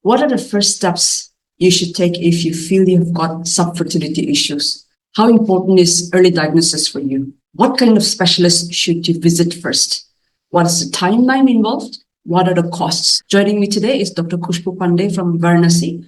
What are the first steps you should take if you feel you've got subfertility issues? How important is early diagnosis for you? What kind of specialist should you visit first? What is the timeline involved? What are the costs? Joining me today is Dr. Khushboo Pandey from Varanasi.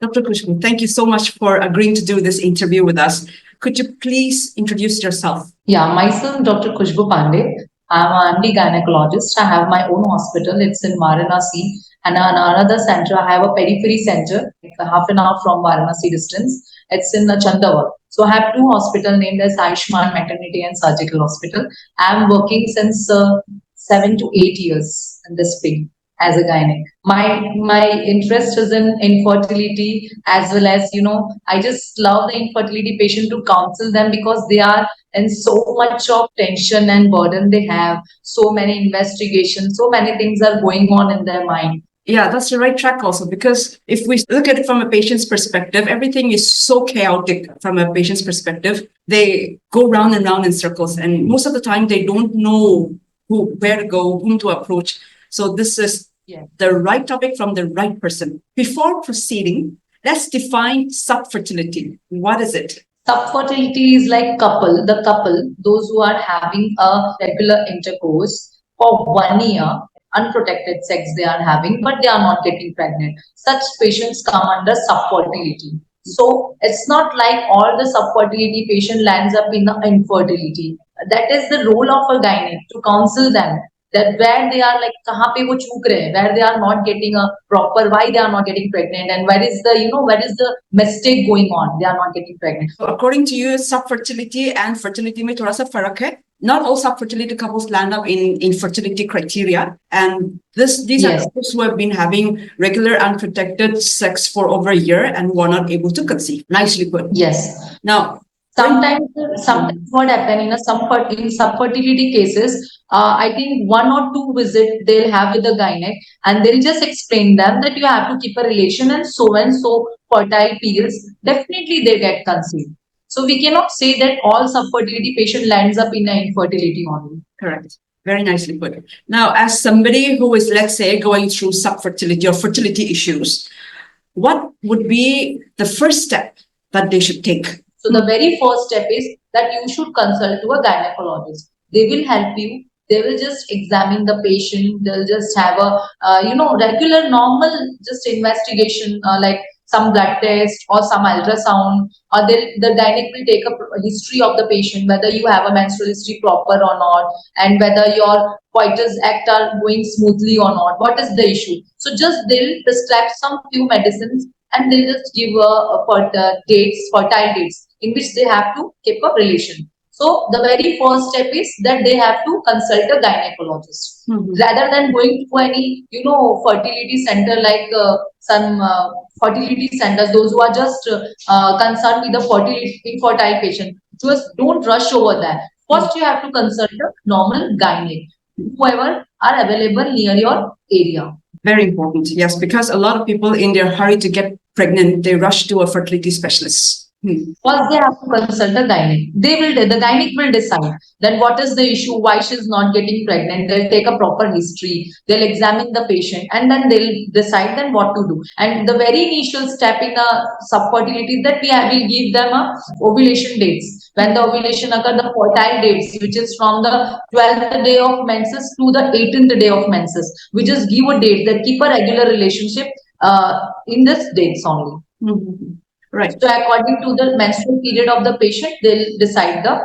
Dr. Khushboo, thank you so much for agreeing to do this interview with us. Could you please introduce yourself? Yeah, myself, Dr. Khushboo Pandey. I'm the gynecologist. I have my own hospital. It's in Varanasi. And another center, I have a periphery center, like half an hour from Varanasi distance. It's in Chandawat. So I have two hospitals named as Ayushman Maternity and Surgical Hospital. I'm working since 7 to 8 years in this field as a gynec. My interest is in infertility, as well as, I just love the infertility patient to counsel them, because they are in so much of tension and burden. They have so many investigations, so many things are going on in their mind. Yeah, that's the right track also, because if we look at it from a patient's perspective, everything is so chaotic from a patient's perspective. They go round and round in circles, and most of the time they don't know where to go, whom to approach. So this is the right topic from the right person. Before proceeding, let's define subfertility. What is it? Subfertility is like the couple, those who are having a regular intercourse for 1 year, unprotected sex they are having, but they are not getting pregnant. Such patients come under subfertility. So it's not like all the subfertility patient lands up in the infertility. That is the role of a gynaec, to counsel them that where they are, like kahan pe wo chook rahe hain, where they are not getting a proper, why they are not getting pregnant, and where is the mistake going on, they are not getting pregnant. So according to you, subfertility and fertility mein thoda sa farak hai. Not all subfertility couples land up in infertility criteria, and these are couples who have been having regular unprotected sex for over a year and were not able to conceive. Nicely put. Yes. Now, Sometimes what happens in subfertility cases, I think 1 or 2 visits they'll have with the gynaec, and they'll just explain them that you have to keep a relation and so fertile periods, definitely they get conceived. So we cannot say that all subfertility patient lands up in an infertility only. Correct. Very nicely put. Now, as somebody who is, let's say, going through subfertility or fertility issues, what would be the first step that they should take? So the very first step is that you should consult to a gynecologist. They will help you. They will just examine the patient. They'll just have a, regular, normal, just investigation, like some blood test or some ultrasound, or the gynaec will take a history of the patient, whether you have a menstrual history proper or not, and whether your coitus act are going smoothly or not. What is the issue? So just they'll prescribe some few medicines, and they'll just give fertile dates in which they have to keep a relation. So the very first step is that they have to consult a gynecologist, rather than going to any fertility center, like some fertility centers, those who are just concerned with the infertile patient. Just don't rush over that. First, you have to consult a normal gynaec, whoever are available near your area. Very important, yes, because a lot of people in their hurry to get pregnant, they rush to a fertility specialist. First, they have to consult the gynaec. The gynaec will decide that what is the issue, why she's not getting pregnant. They'll take a proper history. They'll examine the patient, and then they'll decide then what to do. And the very initial step in a subfertility is that will give them a ovulation dates. When the ovulation occurs, the fertile dates, which is from the 12th day of menses to the 18th day of menses. We just give a date that keep a regular relationship in this dates only. Right. So according to the menstrual period of the patient, they'll decide the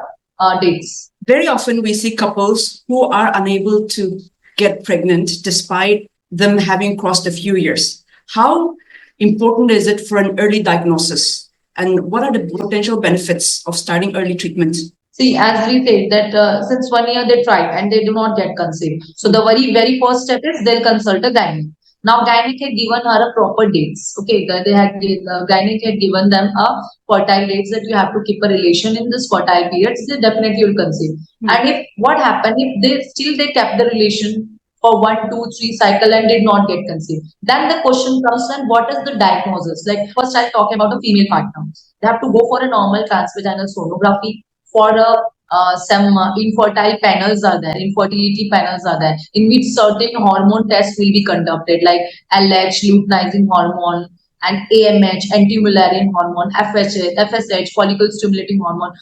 dates. Very often we see couples who are unable to get pregnant despite them having crossed a few years. How important is it for an early diagnosis? And what are the potential benefits of starting early treatment? See, as we said that since 1 year they tried and they do not get conceived. So the very first step is they'll consult a gynaec. Now, gynaec had given her a proper dates. Okay, gynaec had given them a fertile dates that you have to keep a relation in this fertile periods. They definitely will conceive. And if what happened, if they kept the relation for 1, 2, 3 cycle and did not get conceived, then the question comes, then what is the diagnosis? Like first, I'll talk about the female partner. They have to go for a normal transvaginal sonography for a some infertile panels are there, infertility panels are there, in which certain hormone tests will be conducted, like LH, luteinizing hormone, and AMH, anti-mullerian hormone, FSH, follicle stimulating hormone,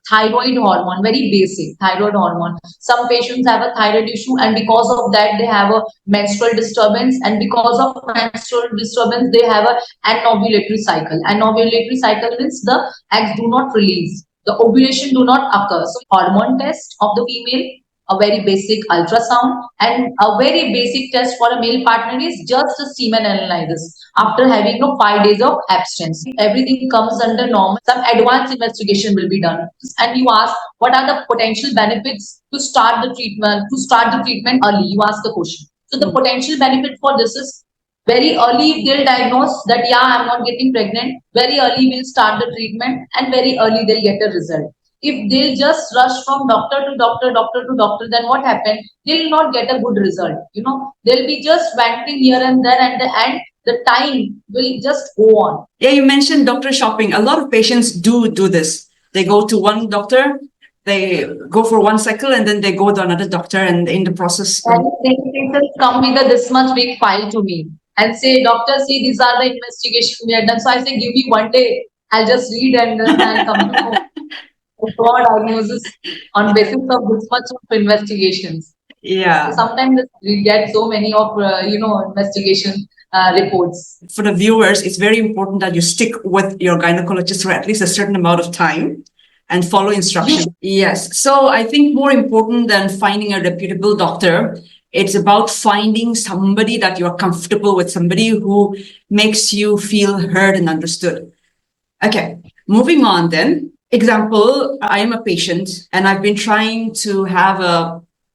thyroid hormone, very basic thyroid hormone. Some patients have a thyroid issue, and because of that, they have a menstrual disturbance, and because of menstrual disturbance, they have a anovulatory cycle. Anovulatory cycle means the eggs do not release, the ovulation do not occur. So, hormone test of the female, a very basic ultrasound, and a very basic test for a male partner is just a semen analysis after having 5 days of abstinence. Everything comes under normal. Some advanced investigation will be done, and you ask what are the potential benefits to start the treatment. To start the treatment early, you ask the question. So the potential benefit for this is very early. If they'll diagnose that yeah, I'm not getting pregnant, very early we'll start the treatment, and very early they'll get a result. If they'll just rush from doctor to doctor, doctor to doctor, then what happened? They'll not get a good result. They'll be just wandering here and there, and the time will just go on. Yeah, you mentioned doctor shopping. A lot of patients do this. They go to one doctor, they go for one cycle, and then they go to another doctor, and in the process, and they come with a this much big file to me and say, doctor, see, these are the investigations we had done. So I say, give me one day, I'll just read and then I'll come to know. Draw diagnosis on basis of this much of investigations. Yeah. So sometimes we get so many of investigation reports. For the viewers, it's very important that you stick with your gynecologist for at least a certain amount of time and follow instructions. Yes. So I think more important than finding a reputable doctor, it's about finding somebody that you're comfortable with, somebody who makes you feel heard and understood. Okay, moving on then. Example, I am a patient and I've been trying to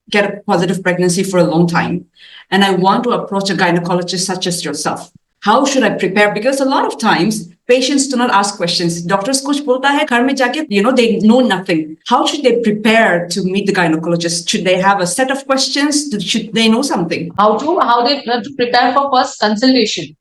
get a positive pregnancy for a long time. And I want to approach a gynecologist such as yourself. How should I prepare? Because a lot of times patients do not ask questions. Doctors kuch bolta hai, ghar mein jaake, they know nothing. How should they prepare to meet the gynecologist? Should they have a set of questions? Should they know something? How they have to prepare for first consultation.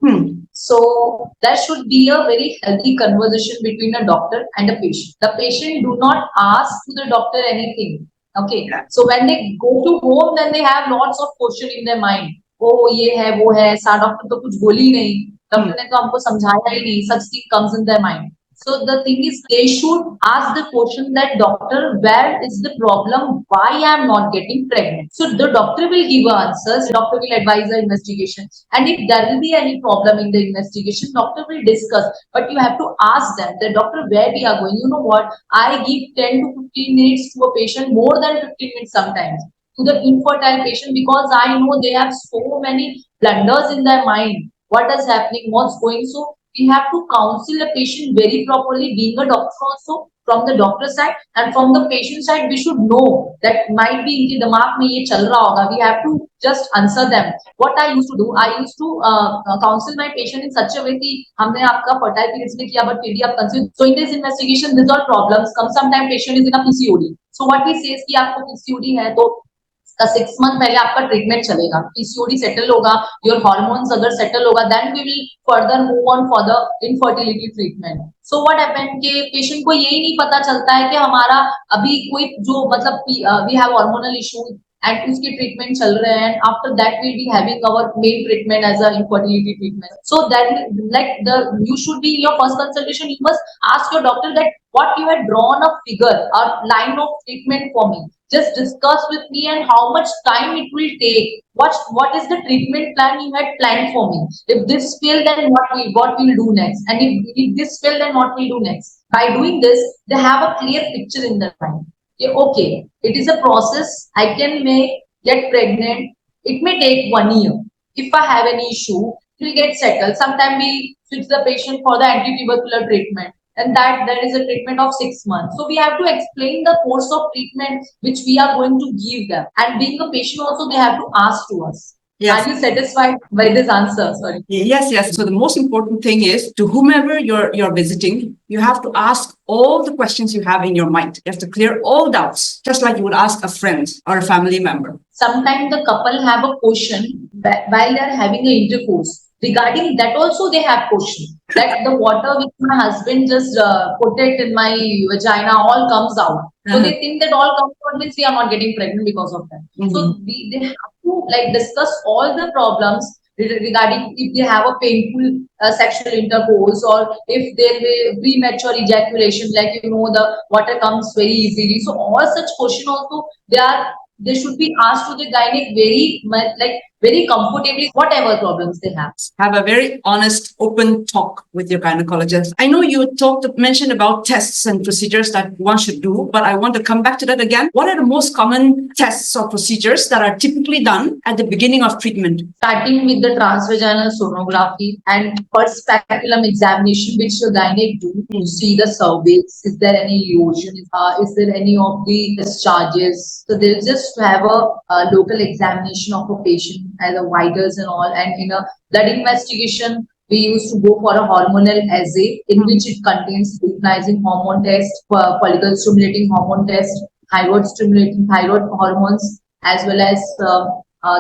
So there should be a very healthy conversation between a doctor and a patient. The patient do not ask to the doctor anything. Okay. So when they go to home, then they have lots of questions in their mind. Oh, ये है, वो है, सा doctor तो कुछ बोली नहीं, doctor ने तो हमको समझाया ही नहीं. Such thing comes in their mind. So the thing is, they should ask the question that doctor, where is the problem? Why I am not getting pregnant? So the doctor will give answers. Doctor will advise the investigation, and if there will be any problem in the investigation, doctor will discuss. But you have to ask them, the doctor, where we are going. You know what? I give 10 to 15 minutes to a patient, more than 15 minutes sometimes, to the infertile patient, because I know they have so many blunders in their mind. What is happening? What's going? So we have to counsel a patient very properly. Being a doctor also, from the doctor side and from the patient side, we should know that might be इनके दिमाग में ये चल रहा होगा. We have to just answer them. What I used to do, I used to counsel my patient in such a way कि हमने आपका fertile periods में किया, but फिर भी आप consider. So in this investigation, these are problems come. Sometimes patient is in a PCOD. So what we say is कि आपको PCOD है तो 6 month पहले आपका ट्रीटमेंट चलेगा. PCOD सेटल होगा, योर हार्मोन्स अगर सेटल होगा, then we will further move on for the infertility treatment. So what happened के पेशेंट को यही नहीं पता चलता है कि हमारा अभी कोई जो मतलब we have hormonal issues and उसके ट्रीटमेंट चल रहे हैं, and after that we'll be having our main treatment as a infertility treatment. So that you should be in your first consultation, you must ask your doctor that what you had drawn a figure or line of treatment for me. Just discuss with me and how much time it will take. What is the treatment plan you had planned for me? If this fail, then what we'll do next? And if this fail, then what we'll do next? By doing this, they have a clear picture in their mind. Okay, it is a process. I can get pregnant. It may take 1 year. If I have any issue, it will get settled. Sometimes we switch the patient for the anti-tubercular treatment, and that there is a treatment of 6 months. So we have to explain the course of treatment which we are going to give them. And being a patient also, they have to ask to us. Yes. Are you satisfied by this answer? Sorry. Yes. So the most important thing is, to whomever you're visiting, you have to ask all the questions you have in your mind. You have to clear all doubts, just like you would ask a friend or a family member. Sometimes the couple have a question while they're having an intercourse. Regarding that also they have questions. That the water which my husband just put it in my vagina all comes out. So they think that all comfort means we are not getting pregnant because of that. So they have to like discuss all the problems regarding if they have a painful sexual intercourse, or if there will premature ejaculation, like the water comes very easily. So all such question also they should be asked to the gynec very much, like very comfortably, whatever problems they have. Have a very honest, open talk with your gynecologist. I know you mentioned about tests and procedures that one should do, but I want to come back to that again. What are the most common tests or procedures that are typically done at the beginning of treatment? Starting with the transvaginal sonography and first speculum examination, which the gynec do to see the cervix. Is there any erosion? Is there any of the discharges? So they'll just have a local examination of a patient as a vitals and all, and in a blood investigation, we used to go for a hormonal assay in which it contains luteinizing hormone test, follicle stimulating hormone test, thyroid stimulating thyroid hormones, as well as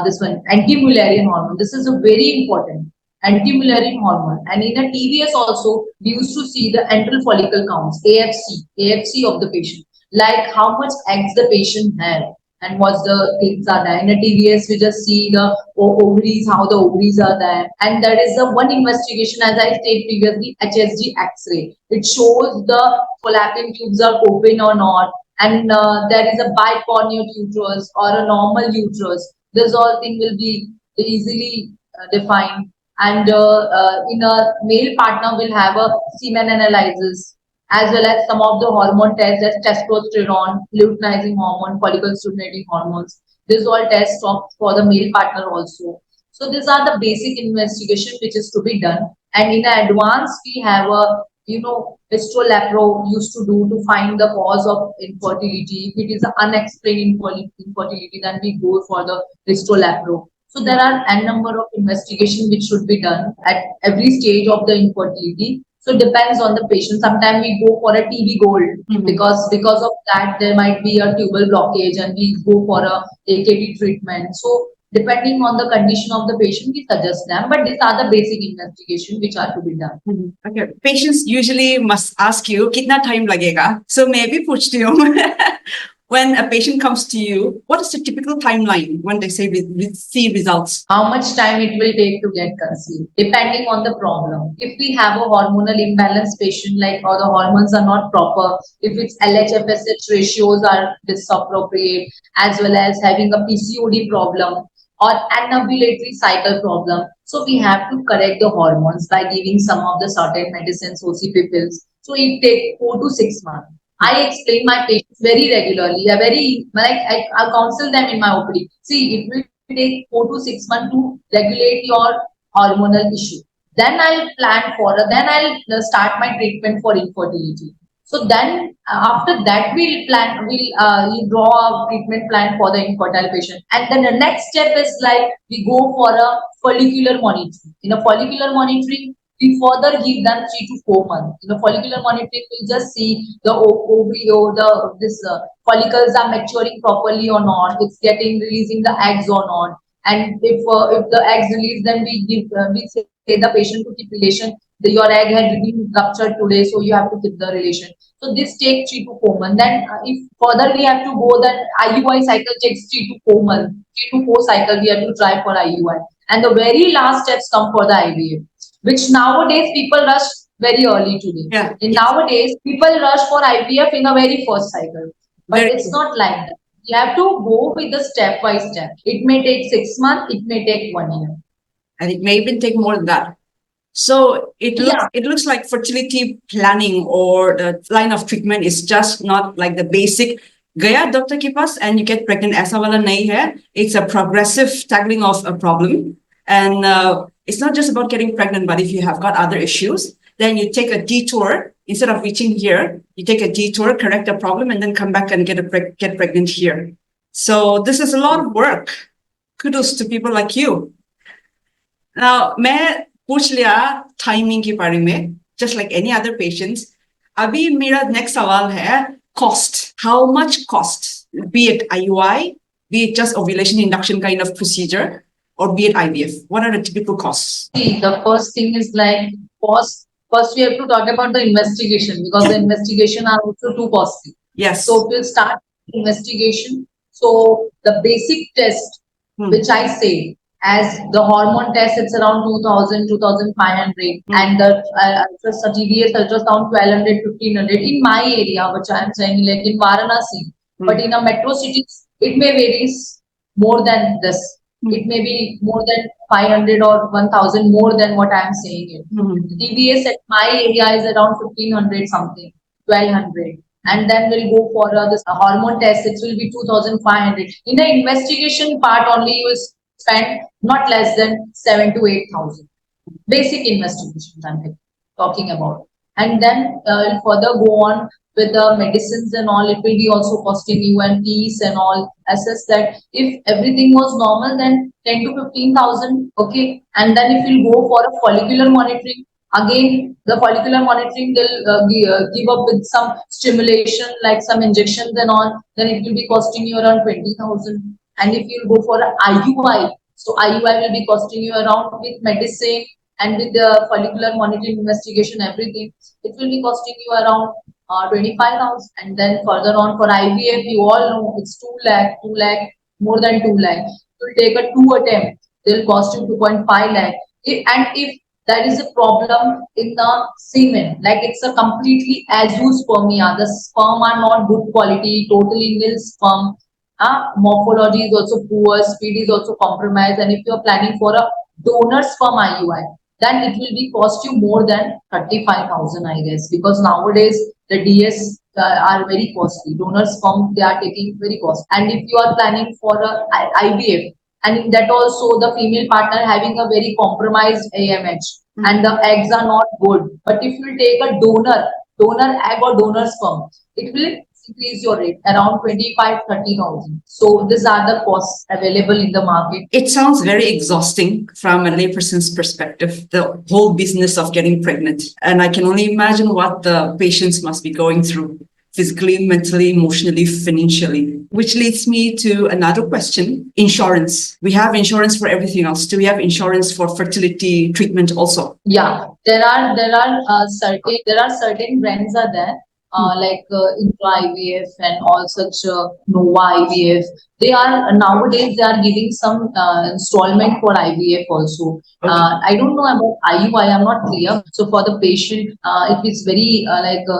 this one, anti-mullerian hormone. This is a very important anti-mullerian hormone. And in a TVS also, we used to see the antral follicle counts, AFC of the patient, like how much eggs the patient had and what's the things are there. In a TVS, we just see the ovaries, how the ovaries are there. And that is the one investigation, as I said previously, HSG X-ray. It shows the fallopian tubes are open or not, and there is a bicornuate uterus or a normal uterus. This all thing will be easily defined. And in a male partner will have a semen analysis, as well as some of the hormone tests, as testosterone, luteinizing hormone, follicle stimulating hormones. These all tests for the male partner also. So these are the basic investigation which is to be done. And in advance, we have a hysterolapro used to do to find the cause of infertility. If it is an unexplained infertility, then we go for the hysterolapro. So there are n number of investigation which should be done at every stage of the infertility. So it depends on the patient. Sometimes we go for a TB gold because of that there might be a tubal blockage, and we go for a AKT treatment. So depending on the condition of the patient, we suggest them. But these are the basic investigation which are to be done. Okay. Patients usually must ask you, "Kitna time lagega?" So maybe puchti hu. When a patient comes to you, what is the typical timeline when they say we see results? How much time it will take to get conceived, depending on the problem. If we have a hormonal imbalance patient, like or the hormones are not proper, if its LH-FSH ratios are disappropriate, as well as having a PCOD problem or anovulatory cycle problem, so we have to correct the hormones by giving some of the certain medicines, OCP pills. So it takes 4 to 6 months. I explain my patients very regularly. I counsel them in my OPD. See, it will take 4 to 6 months to regulate your hormonal issue. Then I'll start my treatment for infertility. So then after that we'll draw a treatment plan for the infertile patient. And then the next step is like we go for a follicular monitoring. In a follicular monitoring, we further give them 3 to 4 months. Follicular monitoring will just see the ovary or follicles are maturing properly or not. It's releasing the eggs or not. And if the eggs release, then we say the patient to keep relation. Your egg had been ruptured today, so you have to keep the relation. So this takes 3 to 4 months. Then if further we have to go, then IUI cycle takes 3 to 4 months. 3 to 4 cycle we have to try for IUI. And the very last steps come for the IVF, which nowadays people rush very early today. Yeah. Nowadays, people rush for IVF in the very first cycle. But it's not like that. You have to go with the step by step. It may take 6 months, it may take 1 year. And it may even take more than that. So it looks like fertility planning or the line of treatment is just not like the basic Gaya doctor ke paas and you get pregnant. Aisa wala nahi hai. It's a progressive tackling of a problem. And it's not just about getting pregnant, but if you have got other issues, then you take a detour. Instead of reaching here, you take a detour, correct the problem, and then come back and get pregnant here. So this is a lot of work. Kudos to people like you. Now, मैं पूछ लिया timing के बारे में, just like any other patients. अभी मेरा next सवाल है cost. How much cost? Be it IUI, be it just ovulation induction kind of procedure, or be it IVF. What are the typical costs? See, the first thing is like cost. First, we have to talk about the investigation, because the investigation are also too costly. Yes. So we'll start investigation. So the basic test, which I say, as the hormone test, it's around 2000, 2500, and the TVS ultrasound 1200, 1500 in my area, which I am saying, like in Varanasi. But in a metro cities, it may vary more than this. It may be more than 500 or 1000 more than what I am saying. TVS at my area is around 1500 something, 1200. And then we'll go for this hormone test, it will be 2500. In the investigation part only, you will spend not less than 7 to 8,000. Basic investigations I'm talking about. And then we'll further go on with the medicines and all. It will be also costing you and fees and all. Assess that if everything was normal, then 10 to 15,000. Okay. And then if you go for a follicular monitoring, again, the follicular monitoring will give up with some stimulation, like some injections and all, then it will be costing you around 20,000. And if you go for an IUI, so IUI will be costing you around with medicine and with the follicular monitoring investigation, everything, it will be costing you around 25,000. And then further on for IVF, you all know it's 2 lakh, more than 2 lakh. You'll take a 2 attempt, they'll cost you 2.5 lakh. And if there is a problem in the semen, like it's a completely azoospermia, the sperm are not good quality, totally nil sperm, morphology is also poor, speed is also compromised, and if you're planning for a donor sperm IUI, then it will be cost you more than 35,000, I guess, because nowadays the DS are very costly. Donor sperm, they are taking very costly. And if you are planning for a IVF, and in that also the female partner having a very compromised AMH, and the eggs are not good. But if you take a donor egg or donor sperm, it will increase your rate around 25-30,000. So these are the costs available in the market. It sounds very exhausting from a layperson's perspective, the whole business of getting pregnant. And I can only imagine what the patients must be going through, physically, mentally, emotionally, financially. Which leads me to another question: insurance. We have insurance for everything else. Do we have insurance for fertility treatment also? Yeah, there are certain brands are there. Like Intra IVF and all such Nova IVF. They are nowadays they are giving some installment for IVF also. I don't know about IUI. I'm not clear. So for the patient, it is very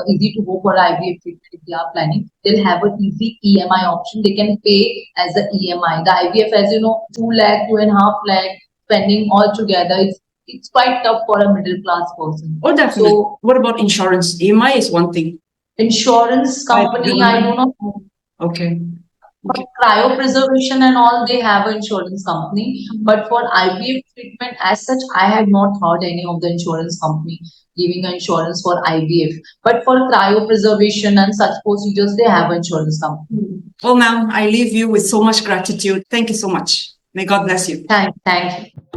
easy to go for IVF treatment if they are planning. They'll have an easy EMI option. They can pay as the EMI. The IVF, as you know, 2 lakh, 2.5 lakh spending all together. It's quite tough for a middle class person. Oh, definitely. So, what about insurance? EMI is one thing. Insurance company, I do not know. Okay. For cryopreservation and all, they have an insurance company. But for IVF treatment as such, I have not heard any of the insurance company giving insurance for IVF. But for cryopreservation and such procedures, they have an insurance company. Well, ma'am, I leave you with so much gratitude. Thank you so much. May God bless you. Thank you.